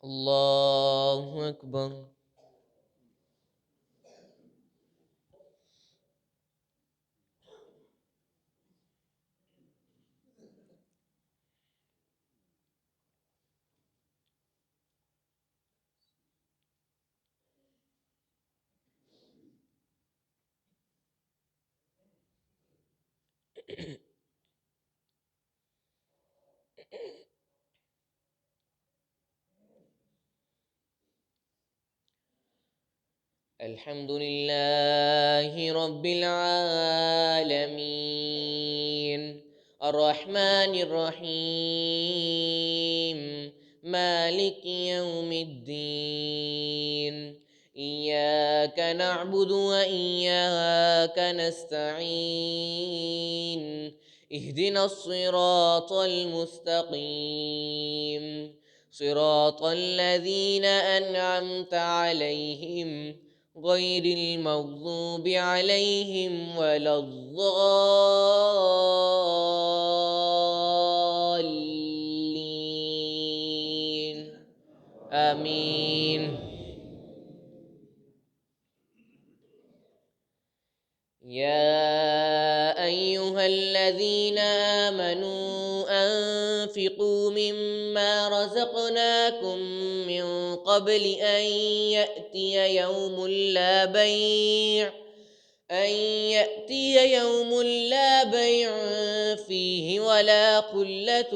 الله أكبر. الحمد لله رب العالمين الرحمن الرحيم مالك يوم الدين إياك نعبد وإياك نستعين اهدنا الصراط المستقيم صراط الذين أنعمت عليهم غير المغضوب عليهم ولا الضالين آمين. يا أيها الذين آمنوا أنفقوا مما رزقناكم من قبل أن يأتي يوم لا بيع فيه ولا خلة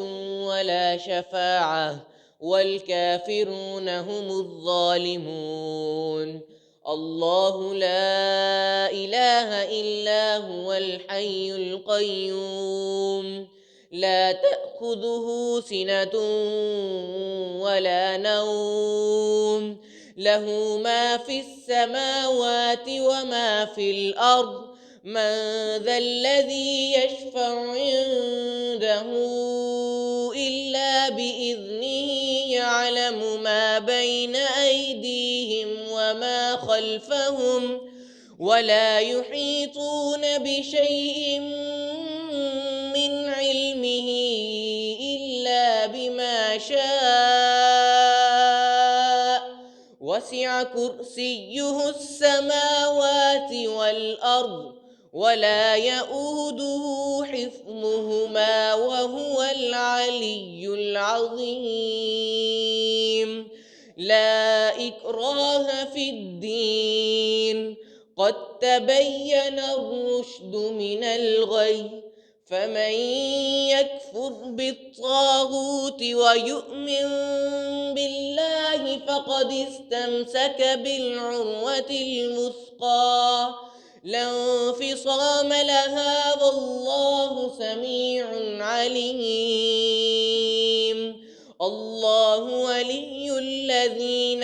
ولا شفاعة والكافرون هم الظالمون. الله لا إله إلا هو الحي القيوم لا تأخذه سنة ولا نوم له ما في السماوات وما في الأرض من ذا الذي يشفع عنده إلا بإذنه يعلم ما بين أيديهم وما خلفهم ولا يحيطون بشيء من علمه إلا بما شاء وسع كرسيه السماوات والأرض ولا يؤوده حفظهما وهو العلي العظيم. لا إكراه في الدين قد تبين الرشد من الغي فمن يكفر بالطاغوت ويؤمن بالله فقد استمسك بالعروة الوثقى لا انفصام لها والله سميع عليم. الله ولي الذين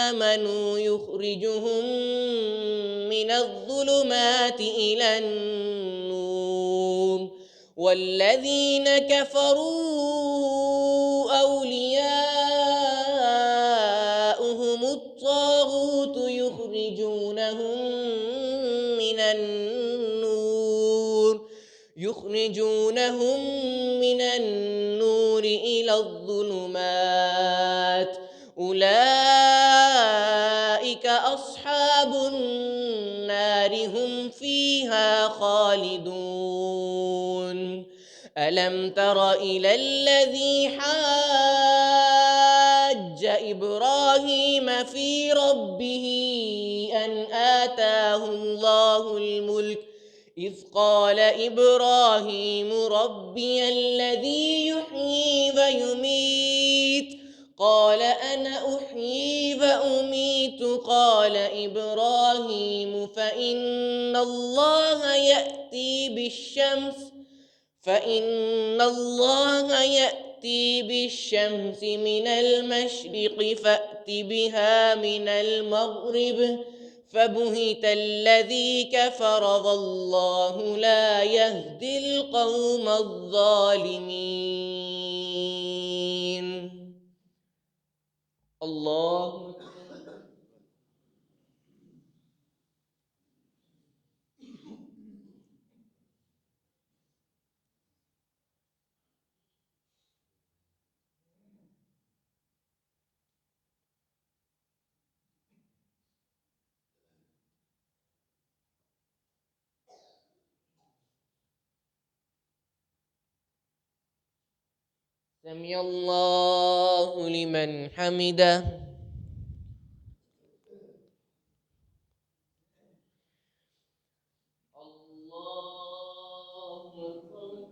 آمنوا يخرجهم من الظلمات إلى النور والذين كفروا أولياؤهم الطاغوت يخرجونهم من النور إلى الظلمات أولئك أصحاب النار هم فيها خالدون. ألم تر إلى الذي حاج إبراهيم في ربه أن آتاه الله الملك إذ قال إبراهيم ربي الذي يحيي ويميت قال أنا أحيي وأميت قال إبراهيم فإن الله يأتي بالشمس من المشرق فأت بها من المغرب فبهت الذي كفر والله لا يهدي القوم الظالمين. الله سمع الله لمن حمده. الله أكبر.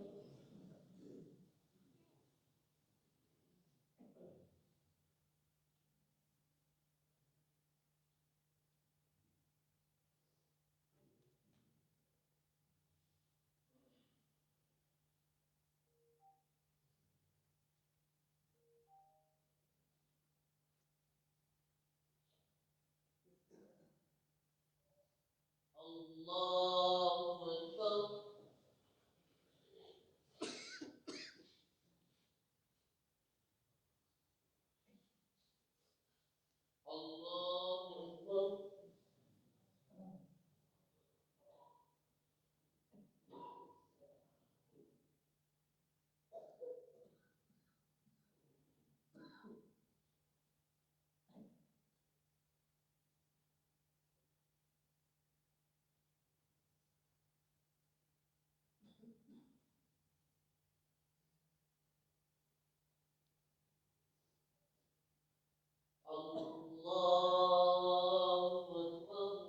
الله أكبر. الله أكبر. الله أكبر.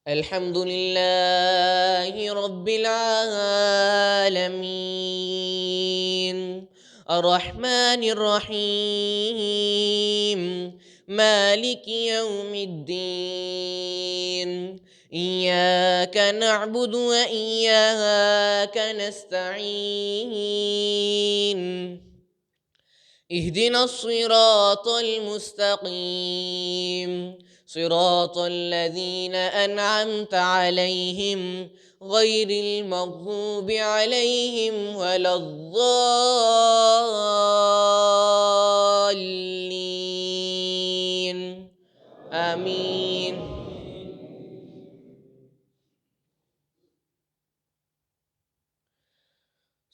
الحمد لله رب العالمين الرحمن الرحيم مالك يوم الدين إياك نعبد وإياك نستعين اهدنا الصراط المستقيم صراط الذين أنعمت عليهم غير المغضوب عليهم ولا الضالين آمين.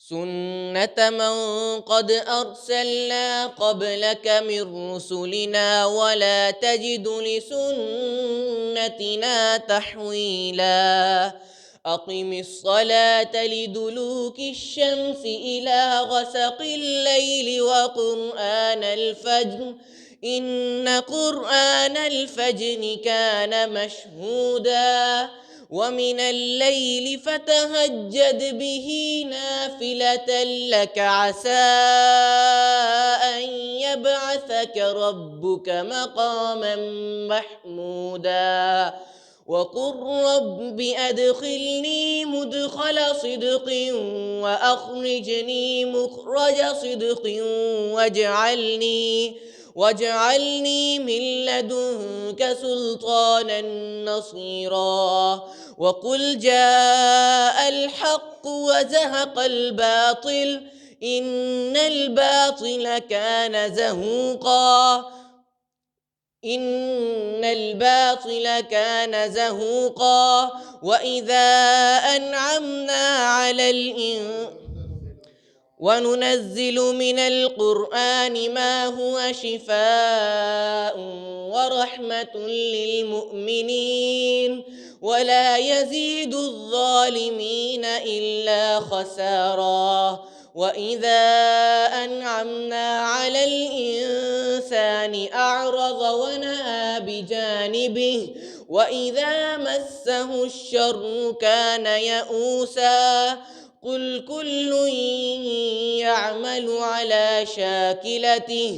سنة من قد أرسلنا قبلك من رسلنا ولا تجد لسنتنا تحويلا أقم الصلاة لدلوك الشمس إلى غسق الليل وقرآن الفجر إن قرآن الفجر كان مشهودا ومن الليل فتهجد به نافلة لك عسى أن يبعثك ربك مقاما محمودا وقل رب أدخلني مدخل صدق وأخرجني مخرج صدق واجعلني من لدنك سلطانا نصيرا وقل جاء الحق وزهق الباطل إن الباطل كان زهوقا وإذا أنعمنا على وننزل من القرآن ما هو شفاء ورحمة للمؤمنين ولا يزيد الظالمين إلا خسارا. وإذا أنعمنا على الإنسان أعرض ونأى بجانبه وإذا مسه الشر كان يئوسا. قل كل يعمل على شاكلته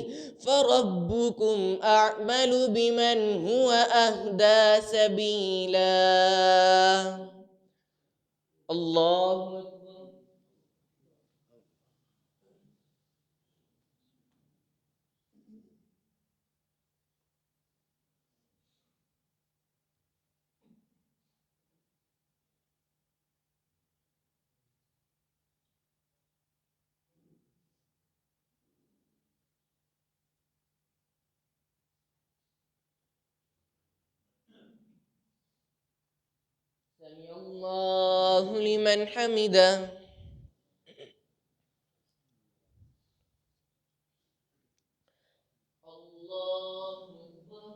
فربكم أعمل بمن هو أهدى سبيلا. الله أكبر. سمع الله لمن حمده. الله أكبر.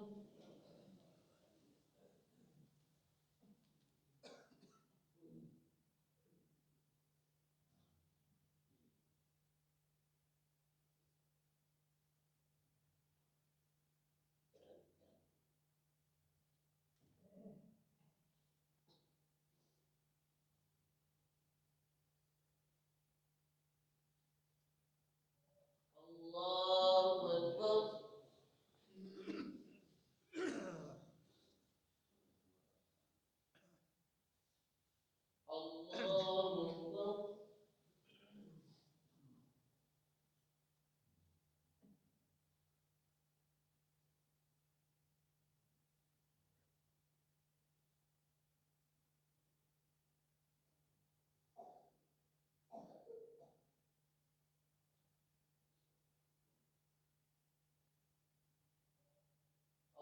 الله أكبر. الله أكبر.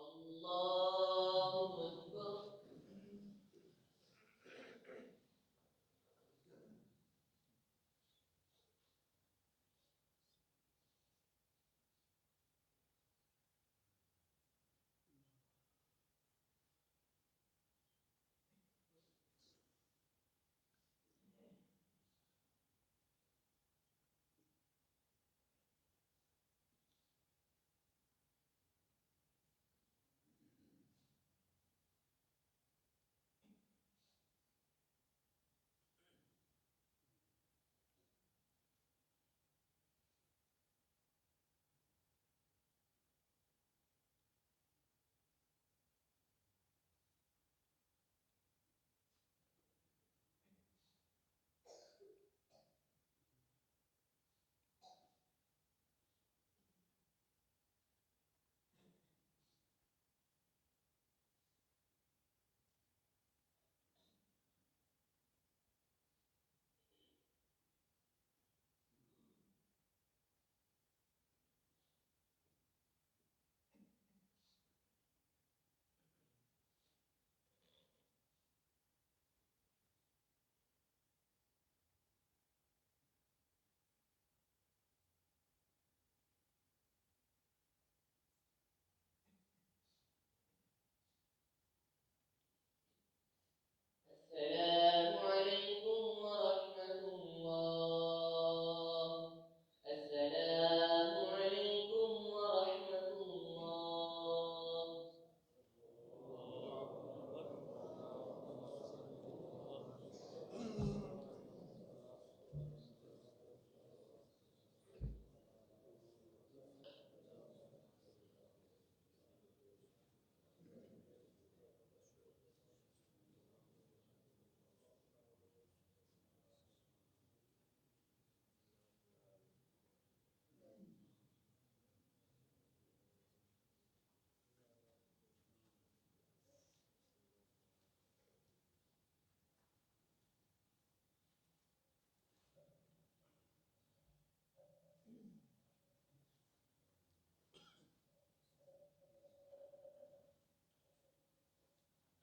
الله أكبر. السلام عليكم ورحمة الله. السلام عليكم ورحمة الله.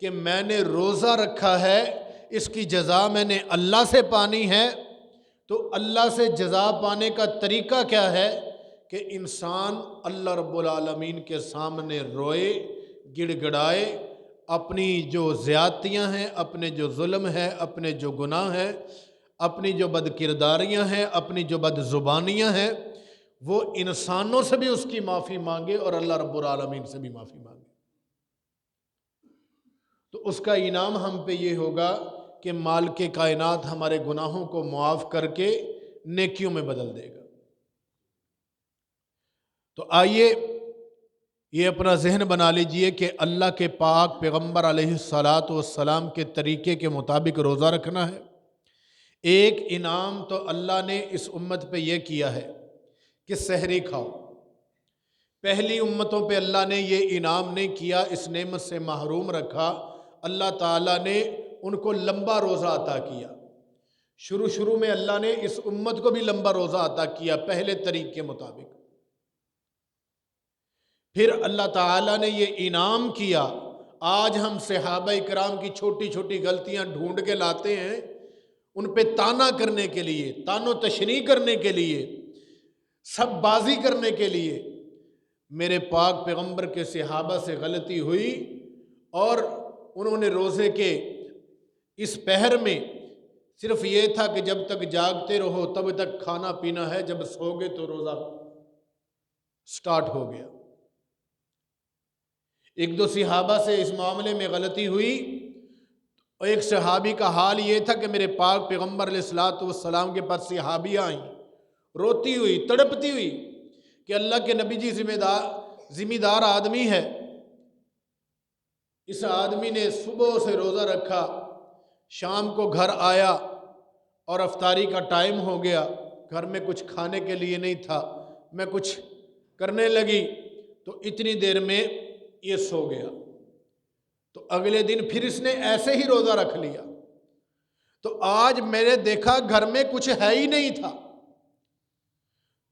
کہ میں نے روزہ رکھا ہے، اس کی جزا میں نے اللہ سے پانی ہے، تو اللہ سے جزا پانے کا طریقہ کیا ہے کہ انسان اللہ رب العالمین کے سامنے روئے، گڑ گڑائے، اپنی جو زیادتیاں ہیں، اپنے جو ظلم ہے، اپنے جو گناہ ہیں، اپنی جو بد کرداریاں ہیں، اپنی جو بد زبانیاں ہیں، وہ انسانوں سے بھی اس کی معافی مانگے اور اللہ رب العالمین سے بھی معافی مانگے، تو اس کا انعام ہم پہ یہ ہوگا کہ مالک کائنات ہمارے گناہوں کو معاف کر کے نیکیوں میں بدل دے گا۔ تو آئیے یہ اپنا ذہن بنا لیجئے کہ اللہ کے پاک پیغمبر علیہ السلام کے طریقے کے مطابق روزہ رکھنا ہے۔ ایک انعام تو اللہ نے اس امت پہ یہ کیا ہے کہ سحری کھاؤ۔ پہلی امتوں پہ اللہ نے یہ انعام نہیں کیا، اس نعمت سے محروم رکھا۔ اللہ تعالیٰ نے ان کو لمبا روزہ عطا کیا۔ شروع میں اللہ نے اس امت کو بھی لمبا روزہ عطا کیا پہلے طریق کے مطابق۔ پھر اللہ تعالیٰ نے یہ انعام کیا۔ آج ہم صحابہ کرام کی چھوٹی چھوٹی غلطیاں ڈھونڈ کے لاتے ہیں، ان پہ طعنا کرنے کے لیے، طعن و تشنیع کرنے کے لیے، سب بازی کرنے کے لیے۔ میرے پاک پیغمبر کے صحابہ سے غلطی ہوئی اور انہوں نے روزے کے اس پہر میں صرف یہ تھا کہ جب تک جاگتے رہو تب تک کھانا پینا ہے، جب سو گئے تو روزہ سٹارٹ ہو گیا۔ ایک دو صحابہ سے اس معاملے میں غلطی ہوئی، اور ایک صحابی کا حال یہ تھا کہ میرے پاک پیغمبر علیہ السلام کے پاس صحابیہ آئیں، روتی ہوئی، تڑپتی ہوئی کہ اللہ کے نبی جی ذمہ دار آدمی ہے، اس آدمی نے صبح سے روزہ رکھا، شام کو گھر آیا اور افطاری کا ٹائم ہو گیا، گھر میں کچھ کھانے کے لیے نہیں تھا، میں کچھ کرنے لگی تو اتنی دیر میں یہ سو گیا۔ تو اگلے دن پھر اس نے ایسے ہی روزہ رکھ لیا۔ تو آج میں نے دیکھا گھر میں کچھ ہے ہی نہیں تھا،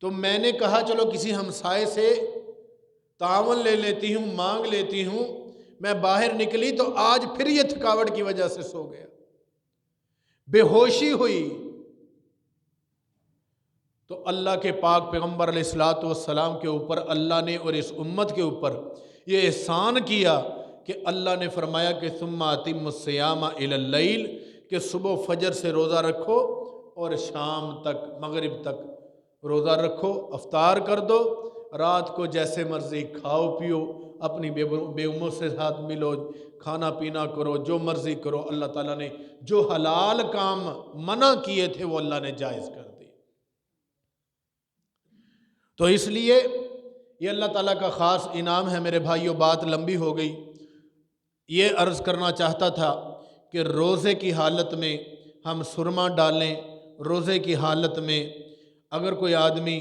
تو میں نے کہا چلو کسی ہمسائے سے تعاون لے لیتی ہوں، مانگ لیتی ہوں۔ میں باہر نکلی تو آج پھر یہ تھکاوٹ کی وجہ سے سو گیا، بے ہوشی ہوئی۔ تو اللہ کے پاک پیغمبر علیہ السلام کے اوپر اللہ نے اور اس امت کے اوپر یہ احسان کیا کہ اللہ نے فرمایا کہ ثم اتم الصیام الی اللیل، کہ صبح فجر سے روزہ رکھو اور شام تک، مغرب تک روزہ رکھو، افطار کر دو، رات کو جیسے مرضی کھاؤ پیو، اپنی بیوموں سے ساتھ ملو، کھانا پینا کرو، جو مرضی کرو۔ اللہ تعالیٰ نے جو حلال کام منع کیے تھے وہ اللہ نے جائز کر دی۔ تو اس لیے یہ اللہ تعالیٰ کا خاص انعام ہے۔ میرے بھائیوں، بات لمبی ہو گئی، یہ عرض کرنا چاہتا تھا کہ روزے کی حالت میں ہم سرما ڈالیں، روزے کی حالت میں اگر کوئی آدمی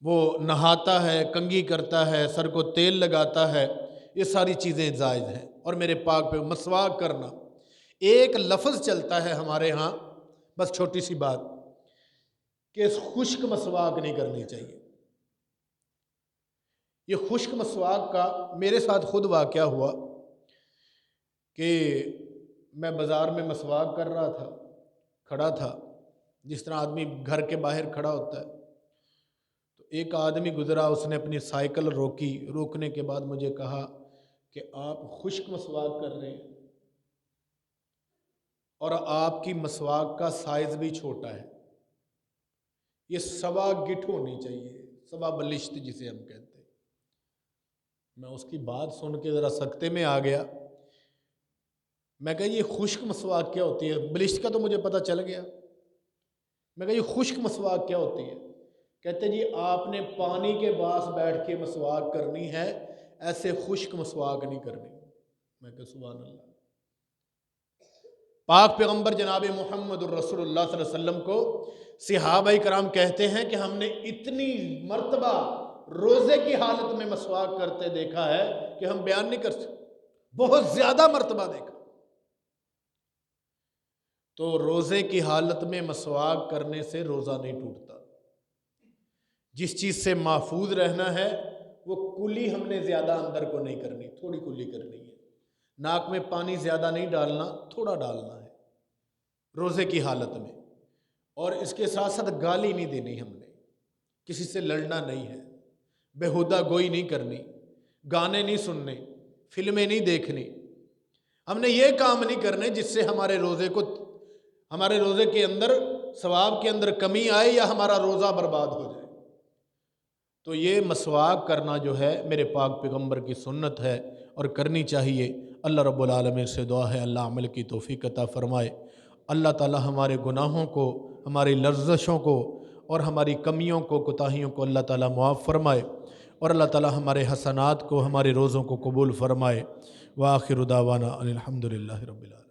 وہ نہاتا ہے، کنگھی کرتا ہے، سر کو تیل لگاتا ہے، یہ ساری چیزیں جائز ہیں۔ اور میرے پاک پہ مسواک کرنا، ایک لفظ چلتا ہے ہمارے ہاں، بس چھوٹی سی بات کہ خشک مسواک نہیں کرنی چاہیے۔ یہ خشک مسواک کا میرے ساتھ خود واقعہ ہوا کہ میں بازار میں مسواک کر رہا تھا، کھڑا تھا جس طرح آدمی گھر کے باہر کھڑا ہوتا ہے، تو ایک آدمی گزرا، اس نے اپنی سائیکل روکی، روکنے کے بعد مجھے کہا کہ آپ خشک مسواک کر رہے ہیں اور آپ کی مسواک کا سائز بھی چھوٹا ہے، یہ سوا گٹھ ہونی چاہیے، سوا بلشت جسے ہم کہتے ہیں۔ میں اس کی بات سن کے ذرا سکتے میں آ گیا۔ میں کہا یہ خشک مسواک کیا ہوتی ہے؟ بلشت کا تو مجھے پتہ چل گیا، میں کہا یہ خشک مسواک کیا ہوتی ہے؟ کہتے جی آپ نے پانی کے پاس بیٹھ کے مسواک کرنی ہے، ایسے خشک مسواک نہیں کرنی۔ میں کہا سبحان اللہ۔ پاک پیغمبر جناب محمد الرسول اللہ صلی اللہ علیہ وسلم کو صحابہ کرام کہتے ہیں کہ ہم نے اتنی مرتبہ روزے کی حالت میں مسواک کرتے دیکھا ہے کہ ہم بیان نہیں کر سکتے، بہت زیادہ مرتبہ دیکھا۔ تو روزے کی حالت میں مسواک کرنے سے روزہ نہیں ٹوٹتا۔ جس چیز سے محفوظ رہنا ہے وہ کلی ہم نے زیادہ اندر کو نہیں کرنی، تھوڑی کلی کرنی ہے۔ ناک میں پانی زیادہ نہیں ڈالنا، تھوڑا ڈالنا ہے روزے کی حالت میں، اور اس کے ساتھ ساتھ گالی نہیں دینی، ہم نے کسی سے لڑنا نہیں ہے، بےہودہ گوئی نہیں کرنی، گانے نہیں سننے، فلمیں نہیں دیکھنی، ہم نے یہ کام نہیں کرنے جس سے ہمارے روزے کے اندر ثواب کے اندر کمی آئے یا ہمارا روزہ برباد ہو جائے۔ تو یہ مسواک کرنا جو ہے میرے پاک پیغمبر کی سنت ہے اور کرنی چاہیے۔ اللہ رب العالمین سے دعا ہے اللہ عمل کی توفیق عطا فرمائے، اللہ تعالی ہمارے گناہوں کو، ہماری لرزشوں کو اور ہماری کمیوں کو، کوتاہیوں کو اللہ تعالی معاف فرمائے، اور اللہ تعالی ہمارے حسنات کو، ہمارے روزوں کو قبول فرمائے۔ وآخر دعوانا ان الحمد للہ رب العالمین۔